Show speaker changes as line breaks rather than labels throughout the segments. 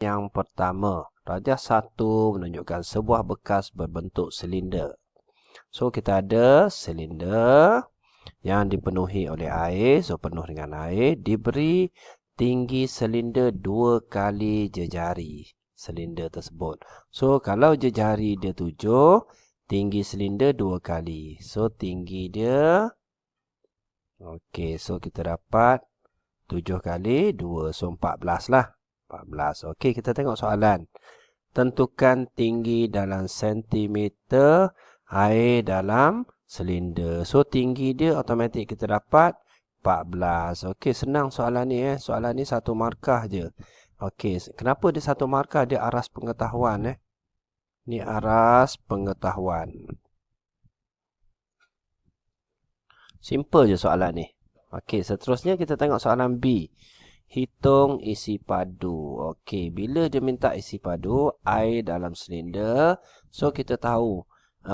Yang pertama, darjah 1 menunjukkan sebuah bekas berbentuk silinder. So, kita ada silinder yang dipenuhi oleh air. So, penuh dengan air. Diberi tinggi silinder 2 kali jejari silinder tersebut. So, kalau jejari dia 7, tinggi silinder 2 kali. So, tinggi dia. Okey, so kita dapat 7 kali 2. So, 14 lah. 14. Okey, kita tengok soalan. Tentukan tinggi dalam sentimeter air dalam silinder. So, tinggi dia automatik kita dapat 14. Okey, senang soalan ni. Soalan ni satu markah je. Okey, kenapa dia satu markah? Dia aras pengetahuan. Ni aras pengetahuan. Simple je soalan ni. Okey, seterusnya kita tengok soalan B. Hitung isi padu. Okey, bila dia minta isi padu air dalam silinder, so kita tahu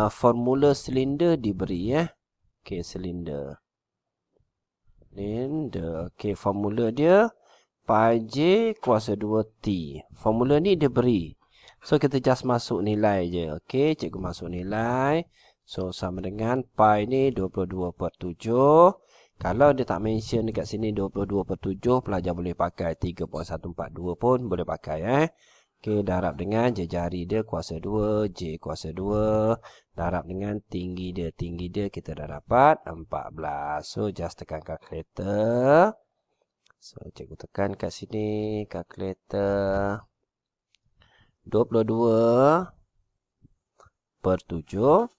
formula silinder diberi Okey, silinder. Okey, formula dia pi j kuasa 2T. Formula ni dia beri. So kita just masuk nilai je. Okey, cikgu masuk nilai. So sama dengan pi ni 22/7. Kalau dia tak mention dekat sini 22/7, pelajar boleh pakai 3.142 pun boleh pakai Okey, darab dengan jejari dia kuasa 2, J kuasa 2. Darab dengan tinggi dia. Tinggi dia kita dah dapat 14. So, just tekan kalkulator. So, cikgu tekan kat sini kalkulator. 22/7.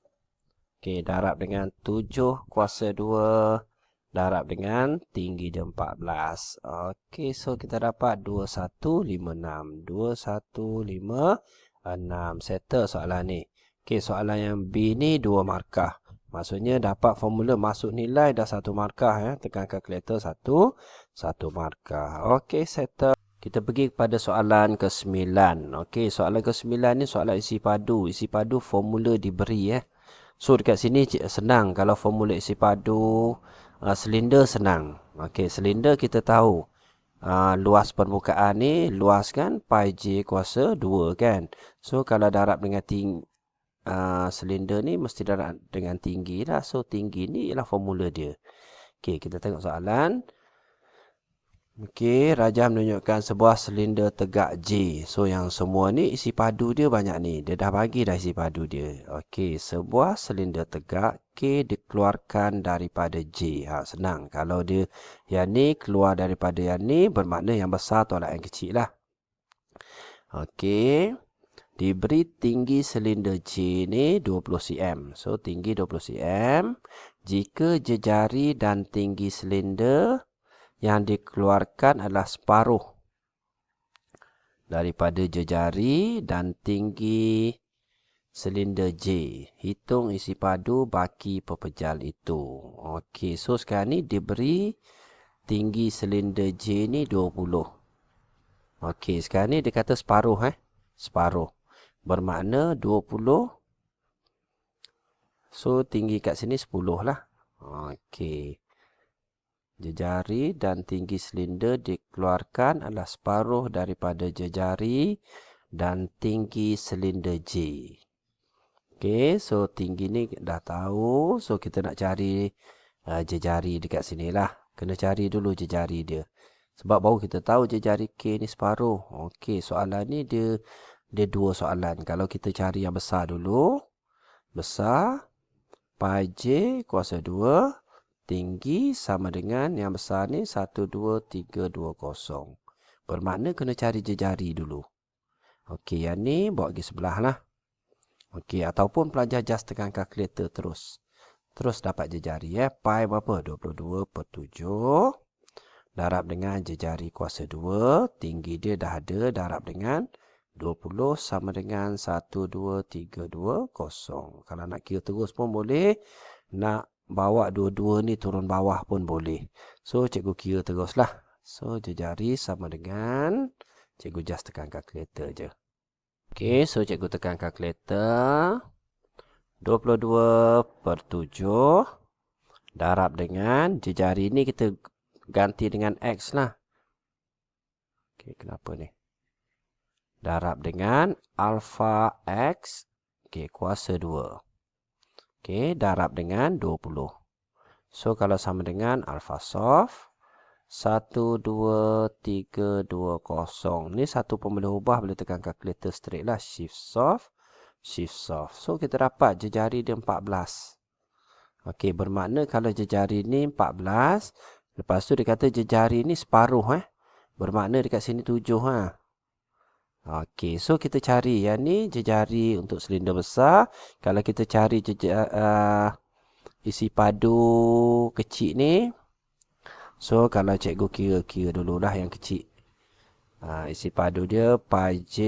Okey, darab dengan 7 kuasa 2. Darab dengan tinggi dia 14. Okey, so kita dapat 2156. 2156. Settle soalan ni. Okey, soalan yang B ni 2 markah. Maksudnya dapat formula masuk nilai dah 1 markah. Tekan kalkulator 1 markah. Okey, settle. Kita pergi kepada soalan ke-9. Okey, soalan ke-9 ni soalan isi padu. Isi padu formula diberi So, dekat sini senang. Kalau formula isi padu silinder senang. Okey, silinder kita tahu. Luas permukaan ni, luas kan, pi j kuasa 2 kan. So, kalau darab dengan silinder ni, mesti darab dengan tinggi lah. So, tinggi ni ialah formula dia. Okey, kita tengok soalan. Okey, rajah menunjukkan sebuah silinder tegak J. So, yang semua ni isi padu dia banyak ni. Dia dah bagi dah isi padu dia. Okey, sebuah silinder tegak K dikeluarkan daripada J. Senang. Kalau dia yang ni keluar daripada yang ni, bermakna yang besar tolak yang kecil lah. Okey, diberi tinggi silinder J ni 20 cm. So, tinggi 20 cm. Jika jejari dan tinggi silinder yang dikeluarkan adalah separuh daripada jejari dan tinggi silinder J. Hitung isi padu baki pepejal itu. Okey, so sekarang ni diberi tinggi silinder J ni 20. Okey, sekarang ni dia kata separuh Separuh. Bermakna 20. So, tinggi kat sini 10 lah. Okey. Jejari dan tinggi silinder dikeluarkan adalah separuh daripada jejari dan tinggi silinder J. Okey, so tinggi ni dah tahu. So, kita nak cari jejari dekat sini lah. Kena cari dulu jejari dia. Sebab baru kita tahu jejari K ni separuh. Okey, soalan ni dia dua soalan. Kalau kita cari yang besar dulu. Besar. Pi J kuasa 2. Tinggi sama dengan yang besar ni 12320. Bermakna kena cari jejari dulu. Okey, yang ni bawa pergi sebelah lah. Okey, ataupun pelajar just tekan kalkulator terus. Terus dapat jejari Pi berapa? 22/7. Darab dengan jejari kuasa 2. Tinggi dia dah ada. Darab dengan 20 sama dengan 12320. Kalau nak kira terus pun boleh. Nak bawa dua-dua ni turun bawah pun boleh. So, cikgu kira teruslah. So, jejari sama dengan, cikgu just tekan kalkulator je. Okey, so cikgu tekan kalkulator. 22/7. Darab dengan, jejari ni kita ganti dengan X lah. Okey, kenapa ni? darab dengan alfa X, okey, kuasa 2. Okey, darab dengan 20. So, kalau sama dengan alfa soft, 12320. Ni satu pun boleh ubah, boleh tekan kalkulator straight lah. Shift soft, shift soft. So, kita dapat jejari dia 14. Okey, bermakna kalau jejari ni 14, lepas tu dia kata jejari ni separuh. Bermakna dekat sini 7. Okey, so kita cari yang ni jejari untuk silinder besar. Kalau kita cari isi padu kecil ni, so kalau cikgu kira-kira dululah yang kecil. Isi padu dia pi j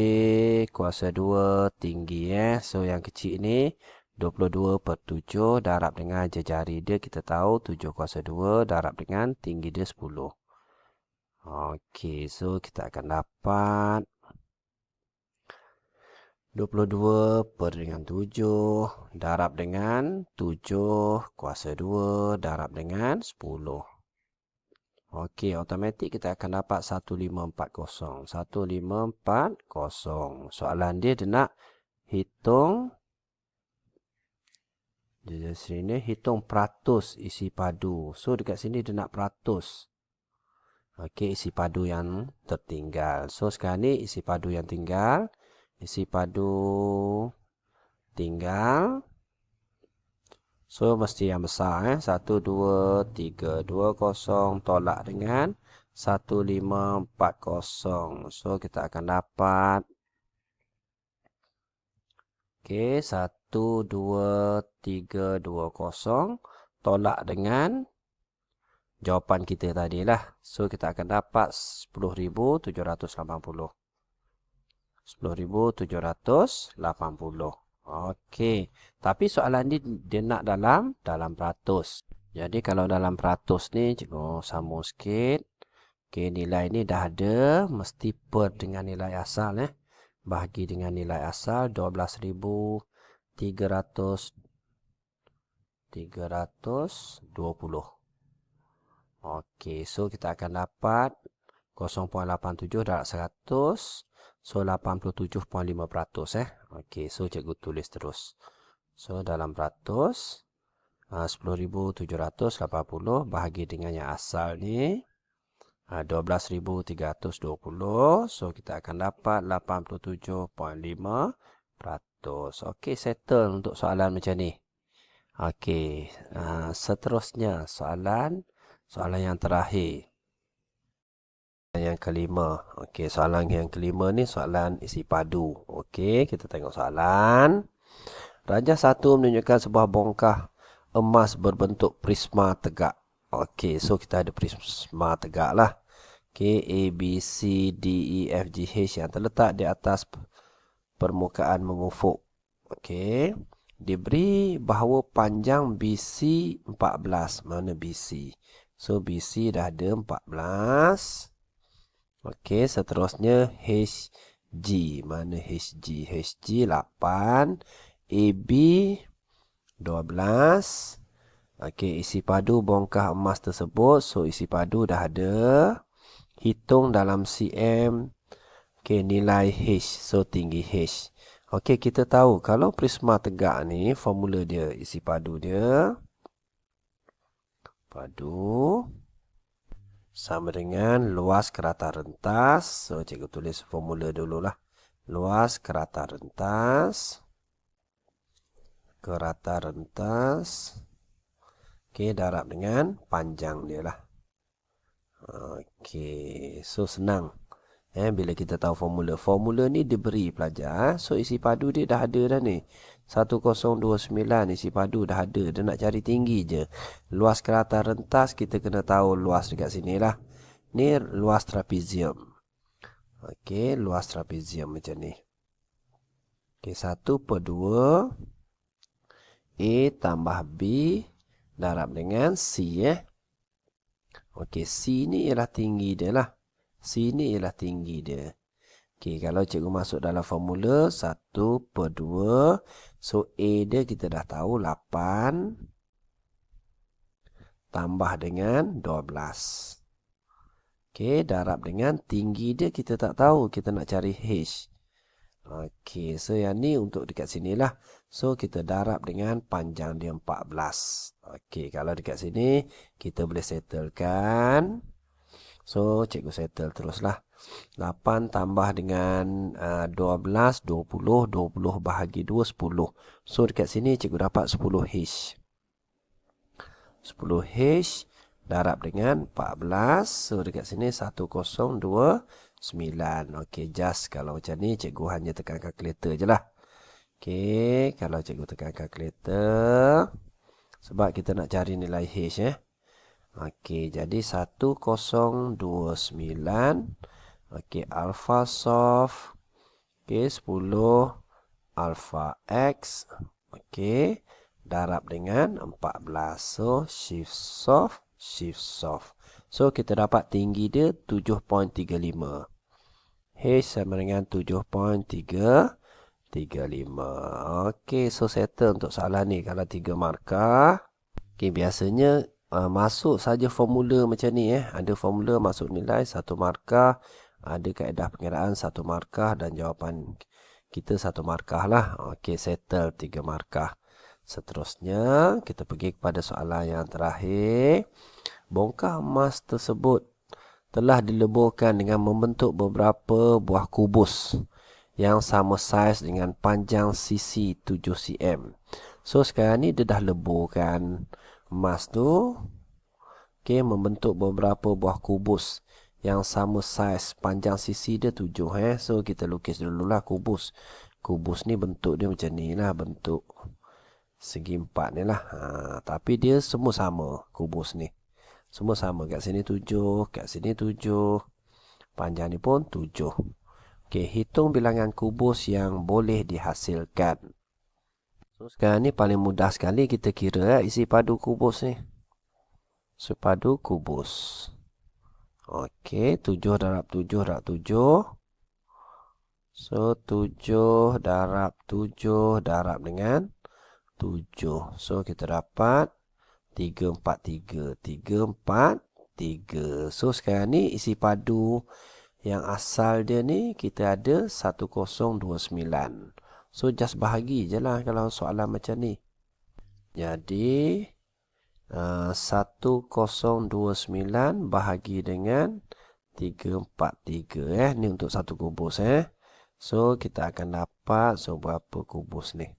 kuasa 2 tinggi. So yang kecil ni 22/7 darab dengan jejari dia, kita tahu 7 kuasa 2 darab dengan tinggi dia 10. Okey, so kita akan dapat 22/7 darab dengan 7 kuasa 2 darab dengan 10. Okey, automatik kita akan dapat 1540. 1540. Soalan dia nak hitung di sini hitung peratus isi padu. So dekat sini dia nak peratus. Okey, isi padu yang tertinggal. So sekarang ni isi padu yang tinggal. Isi padu tinggal. So mesti yang besar. 12320 tolak dengan 1540. So kita akan dapat. Okey, 12320 tolak dengan jawapan kita tadi lah. So kita akan dapat 10,780. 10,780. Okey. Tapi soalan ni dia nak dalam peratus. Jadi kalau dalam peratus ni, cikgu sambung sikit. Okey, nilai ni dah ada. Mesti per dengan nilai asal. Bahagi dengan nilai asal 12,320. Okey, so kita akan dapat 0.87 darab 100. So 87.5%. Okey, so cikgu tulis terus. So dalam peratus 10,780 bahagi dengan yang asal ni 12,320. So kita akan dapat 87.5%. Okey, settle untuk soalan macam ni. Okey, seterusnya soalan yang terakhir. Yang kelima. Okey, soalan yang kelima ni soalan isi padu. Okey, kita tengok soalan. Rajah 1 menunjukkan sebuah bongkah emas berbentuk prisma tegak. Okey, so kita ada prisma tegak lah. Okey, A, B, C, D, E, F, G, H yang terletak di atas permukaan mengufuk. Okey, diberi bahawa panjang BC 14. Mana BC? So BC dah ada 14. Okey, seterusnya HG. Mana HG? HG 8. AB 12. Okey, isi padu bongkah emas tersebut. So isi padu dah ada. Hitung dalam cm. Okey, nilai H. So tinggi H. Okey, kita tahu kalau prisma tegak ni formula dia, isi padu dia sama dengan luas kerata rentas. So cikgu tulis formula dululah. Luas kerata rentas. Okey, darab dengan panjang dia lah. Okey, so senang. Bila kita tahu formula. Formula ni diberi pelajar. So isi padu dia dah ada dah ni. 1029 isi padu dah ada. Dia nak cari tinggi je. Luas kerata rentas kita kena tahu luas dekat sini lah. Ni luas trapezium. Okey, luas trapezium macam ni. Okey, 1/2 A tambah B darab dengan C. Okey, C ni ialah tinggi dia lah. C ni ialah tinggi dia. Okey, kalau cikgu masuk dalam formula 1/2. So A dia kita dah tahu 8 tambah dengan 12. Okey, darab dengan tinggi dia kita tak tahu. Kita nak cari H. Okey, so yang ni untuk dekat sini lah. So kita darab dengan panjang dia 14. Okey, kalau dekat sini kita boleh settlekan. So cikgu settle teruslah. 8 tambah dengan 12, 20, 20 bahagi 2, 10. So dekat sini cikgu dapat 10H. 10H darab dengan 14. So dekat sini 1029. Okey, just kalau macam ni cikgu hanya tekan kalkulator je lah. Okey, kalau cikgu tekan kalkulator. Sebab kita nak cari nilai H Okey, jadi 1029. Okey, alpha soft. Okey, 10 alpha X. Okey, darab dengan 14. So, shift soft, shift soft. So, kita dapat tinggi dia 7.35. H sama dengan 7.35. Okey, so settle untuk soalan ni. Kalau 3 markah. Okey, biasanya masuk saja formula macam ni Ada formula masuk nilai 1 markah. Ada kaedah pengiraan 1 markah dan jawapan kita 1 markah lah. Okey, settle 3 markah. Seterusnya, kita pergi kepada soalan yang terakhir. Bongkah emas tersebut telah dileburkan dengan membentuk beberapa buah kubus yang sama saiz dengan panjang sisi 7 cm. So, sekarang ni dia dah leburkan emas tu. Okey, membentuk beberapa buah kubus yang sama saiz, panjang sisi dia 7 So kita lukis dululah kubus. Kubus ni bentuk dia macam ni lah, bentuk segi 4 ni lah. Tapi dia semua sama kubus ni. Semua sama, kat sini 7, kat sini 7. Panjang ni pun 7. Okey, hitung bilangan kubus yang boleh dihasilkan. So sekarang ni paling mudah sekali kita kira isi padu kubus ni. Sepadu kubus. Okey, 7 darab 7 darab 7. So, 7 darab 7 darab dengan 7. So, kita dapat 343. 343. So, sekarang ni isi padu yang asal dia ni kita ada 1029. So, just bahagi je lah kalau soalan macam ni. Jadi, 1029 bahagi dengan 343 Ni untuk satu kubus So kita akan dapat berapa kubus ni?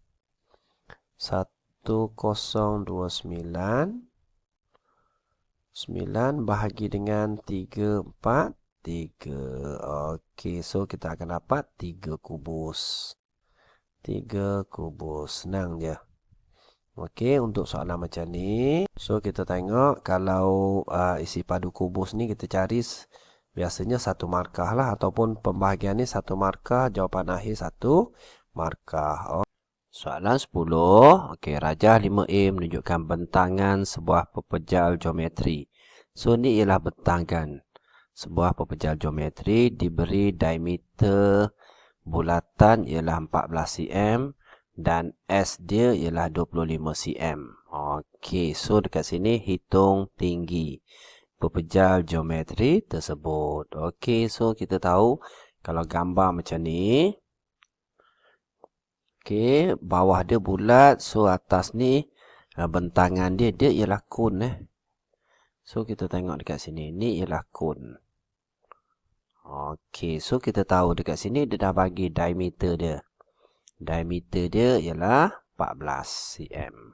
1029 9 bahagi dengan 343. Okey, so kita akan dapat 3 kubus. 3 kubus. Senang je. Okey, untuk soalan macam ni. So, kita tengok kalau isi padu kubus ni kita cari biasanya 1 markah lah. Ataupun pembahagian ni 1 markah, jawapan akhir 1 markah. Soalan 10. Okey, rajah 5A menunjukkan bentangan sebuah pepejal geometri. So, ni ialah bentangan sebuah pepejal geometri diberi diameter bulatan ialah 14 cm. Dan S dia ialah 25 cm. Okey, so dekat sini hitung tinggi pepejal geometri tersebut. Okey, so kita tahu kalau gambar macam ni. Okey, bawah dia bulat. So atas ni bentangan dia ialah kun So kita tengok dekat sini. Ni ialah kun. Okey, so kita tahu dekat sini dia dah bagi diameter dia. Diameter dia ialah 14 cm.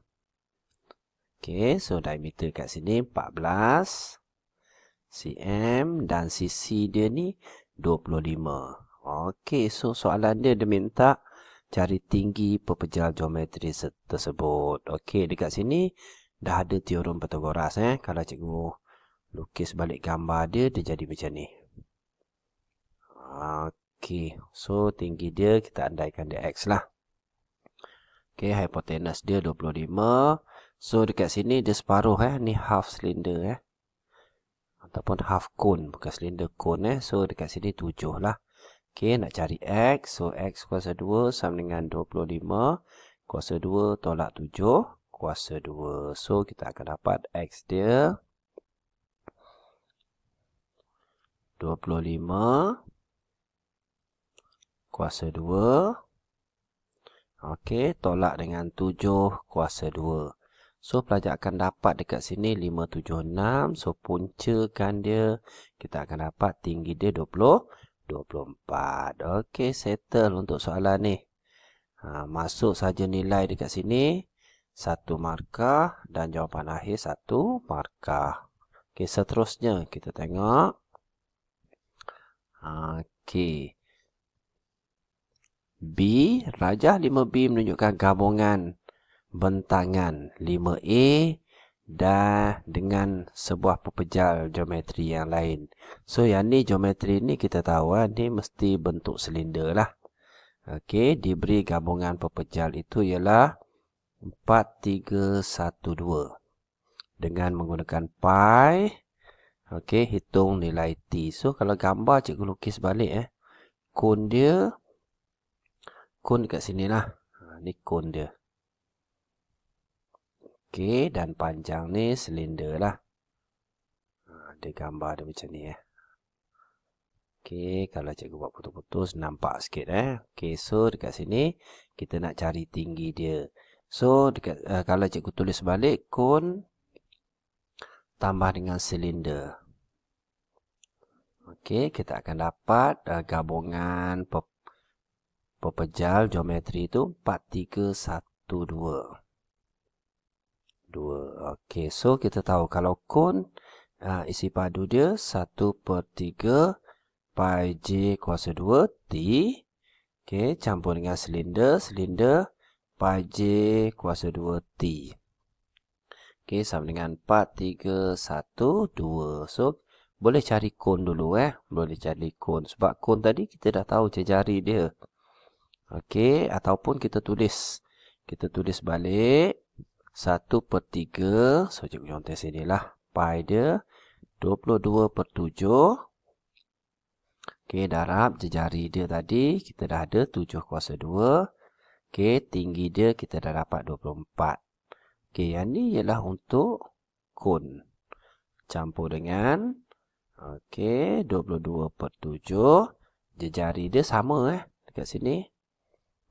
Okey, so diameter kat sini 14 cm dan sisi dia ni 25. Okey, so soalan dia minta cari tinggi pepejal geometri tersebut. Okey, dekat sini dah ada teorem Pythagoras Kalau cikgu lukis balik gambar dia jadi macam ni. Okey, so tinggi dia kita andaikan dia X lah. Okey, hipotenus dia 25. So, dekat sini dia separuh ni half cylinder Ataupun half cone, bukan cylinder cone So, dekat sini 7 lah. Okey, nak cari X. So, X kuasa 2 sama dengan 25. Kuasa 2 tolak 7. Kuasa 2. So, kita akan dapat X dia 25 kuasa 2. Okey, tolak dengan 7 kuasa 2. So, pelajar akan dapat dekat sini 576. So, puncakan dia. Kita akan dapat tinggi dia 24. Okey, settle untuk soalan ni. Masuk saja nilai dekat sini. 1 markah dan jawapan akhir 1 markah. Okey, seterusnya kita tengok. Okey. B, rajah 5B menunjukkan gabungan bentangan 5A dan dengan sebuah pepejal geometri yang lain. So, yang ni geometri ni kita tahu ni mesti bentuk silinder lah. Okey, diberi gabungan pepejal itu ialah 4, 3, 1, 2. Dengan menggunakan pi, okey, hitung nilai T. So, kalau gambar cikgu lukis balik kon dia, kon dekat sini lah. Ni kon dia. Okey, dan panjang ni silinder lah. Dia gambar dia macam ni Okey, kalau cikgu buat putus-putus nampak sikit Okey, so dekat sini kita nak cari tinggi dia. So dekat kalau cikgu tulis balik kon tambah dengan silinder. Okey, kita akan dapat gabungan pepejal geometri itu 4, 3, 1, 2. Okey, so kita tahu kalau kon isi padu dia 1/3 pi j kuasa 2 T. Okey, campur dengan silinder. Silinder pi j kuasa 2 T. Okey, sama dengan 4, 3, 1, 2. So, boleh cari kon dulu Boleh cari kon. Sebab kon tadi kita dah tahu jari dia. Okey, ataupun kita tulis. Kita tulis balik. 1/3. So, cikgu contoh sini lah. Pi dia 22/7. Okey, darab jejari dia tadi. Kita dah ada 7 kuasa 2. Okey, tinggi dia kita dah dapat 24. Okey, yang ni ialah untuk kon. Campur dengan, okey, 22/7. Jejari dia sama dekat sini.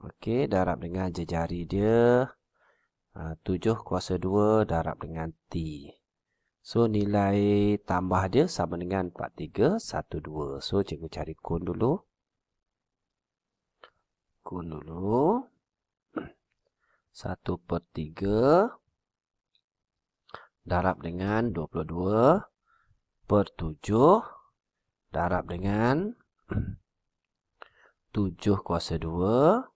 Okey, darab dengan jejari dia. 7 kuasa 2 darab dengan T. So, nilai tambah dia sama dengan 4, 3, 1, 2. So, cikgu cari kon dulu. Kon dulu. 1/3 darab dengan 22/7 darab dengan 7 kuasa 2.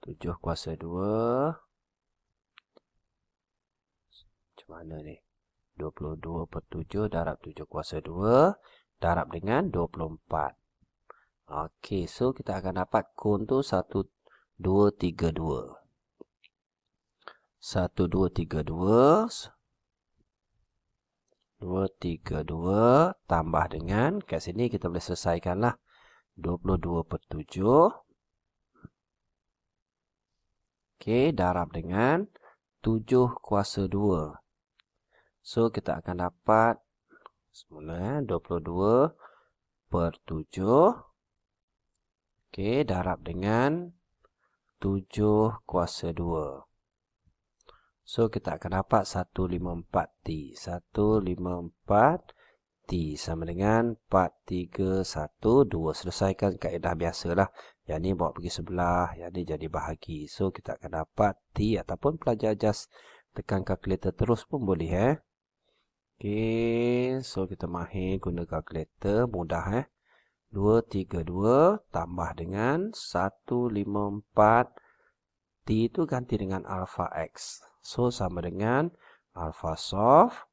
7 kuasa 2. Mana ni? 22/7 darab 7 kuasa 2 darab dengan 24. Okey, so kita akan dapat kon tu 1, 2, 3, 2. 1, 2, 3, 2. 2, 3, 2 tambah dengan, kat sini kita boleh selesaikan lah. 22/7. Okey, darab dengan 7 kuasa 2. So, kita akan dapat semula 22/7. Okey, darab dengan 7 kuasa 2. So, kita akan dapat 154T. 154T sama dengan 4, 3, 1, 2. Selesaikan kaedah biasalah. Yang ni bawa pergi sebelah. Yang ni jadi bahagi. So, kita akan dapat T ataupun pelajar just tekan kalkulator terus pun boleh Okey, so kita mahir guna kalkulator, mudah 232 tambah dengan 154. T itu ganti dengan alpha X. So, sama dengan alpha soft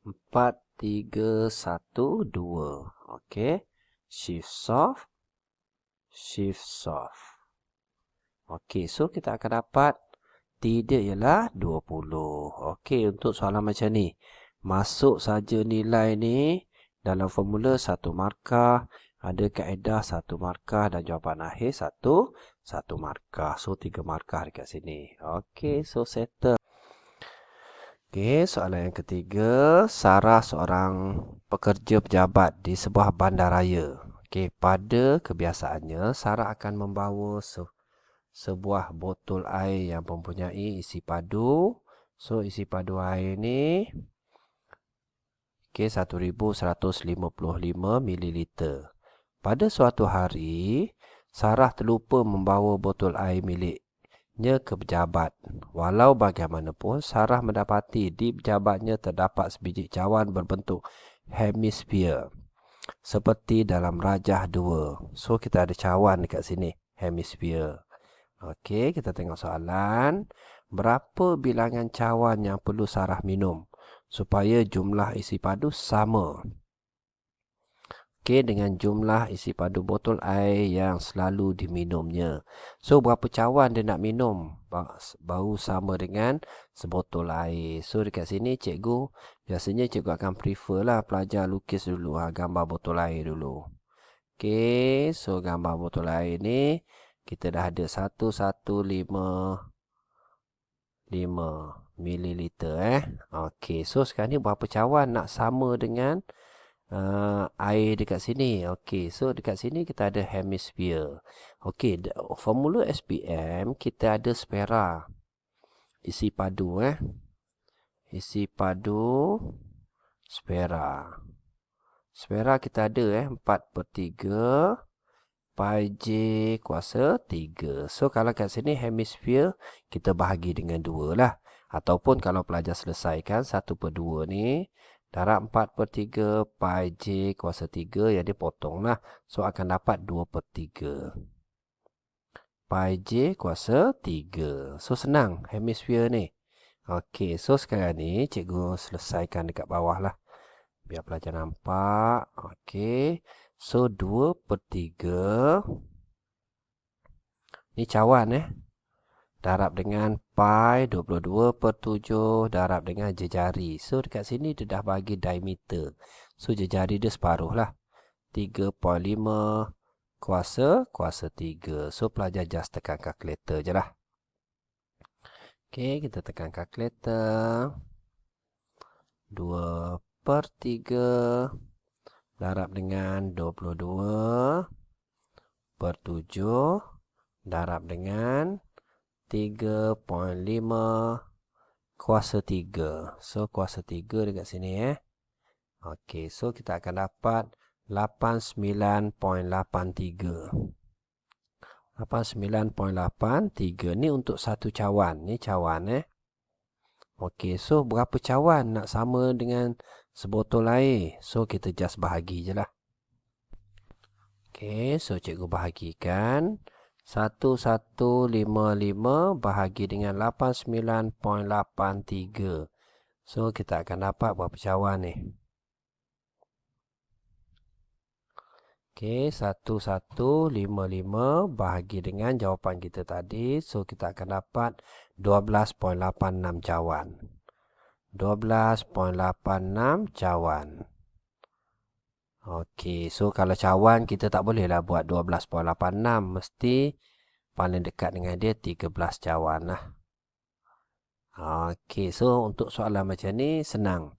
4, 3, 1, 2. Okey, shift soft. Shift soft. Okey, so kita akan dapat T dia ialah 20. Okey, untuk soalan macam ni. Masuk saja nilai ni dalam formula 1 markah. Ada kaedah 1 markah dan jawapan akhir 1 markah. So, 3 markah dekat sini. Okey, so settle. Okey, soalan yang ketiga. Sarah seorang pekerja pejabat di sebuah bandaraya. Okey, pada kebiasaannya Sarah akan membawa sebuah botol air yang mempunyai isi padu. So isi padu air ni okey 1155 ml. Pada suatu hari, Sarah terlupa membawa botol air miliknya ke pejabat. Walau bagaimanapun, Sarah mendapati di pejabatnya terdapat sebiji cawan berbentuk hemisfer seperti dalam Rajah 2. So kita ada cawan dekat sini, hemisfer. Okey, kita tengok soalan. Berapa bilangan cawan yang perlu Sarah minum supaya jumlah isi padu sama? Okey, dengan jumlah isi padu botol air yang selalu diminumnya. So, berapa cawan dia nak minum? Baru sama dengan sebotol air. So, dekat sini biasanya cikgu akan prefer lah pelajar lukis dulu. Gambar botol air dulu. Okey, so gambar botol air ni kita dah ada 115 mililiter. Okey, so sekarang ni berapa cawan nak sama dengan air dekat sini. Okey, so dekat sini kita ada hemisfer. Okey, formula SPM kita ada spera. Isi padu Isi padu spera. Spera kita ada 4/3 pi J kuasa 3. So, kalau kat sini hemisfer, kita bahagi dengan 2 lah. Ataupun kalau pelajar selesaikan 1/2 ni, darab 4/3 pi J kuasa 3, yang dia potong lah. So, akan dapat 2/3 pi J kuasa 3. So, senang hemisfer ni. Okey, so sekarang ni cikgu selesaikan dekat bawah lah. Biar pelajar nampak. Okey. So, 2/3. Ni cawan darab dengan pi 22/7 darab dengan jejari. So, dekat sini dia dah bagi diameter. So, jejari dia separuh lah. 3.5 kuasa 3. So, pelajar just tekan kalkulator je lah. Okey, kita tekan kalkulator. 2/3 darab dengan 22/7 darab dengan 3.5 kuasa 3. So, kuasa 3 dekat sini Okey, so kita akan dapat 89.83. 89.83 ni untuk satu cawan. Ni cawan Okey, so berapa cawan nak sama dengan sebotol air? So, kita just bahagi je lah. Okey, so cikgu bahagikan. 1155 bahagi dengan 89.83. So, kita akan dapat berapa cawan ni? Okey, 1155 bahagi dengan jawapan kita tadi. So, kita akan dapat 12.86 cawan. 12.86 cawan. Okey, so kalau cawan kita tak bolehlah buat 12.86. Mesti paling dekat dengan dia 13 cawan lah. Okey, so untuk soalan macam ni senang.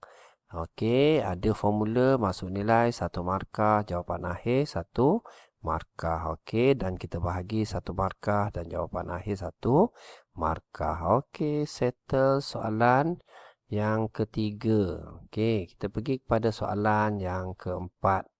Okey, ada formula masuk nilai 1 markah, jawapan akhir 1 markah. Okey, dan kita bahagi 1 markah dan jawapan akhir 1 markah. Okey, settle soalan yang ketiga. Okey, kita pergi kepada soalan yang keempat.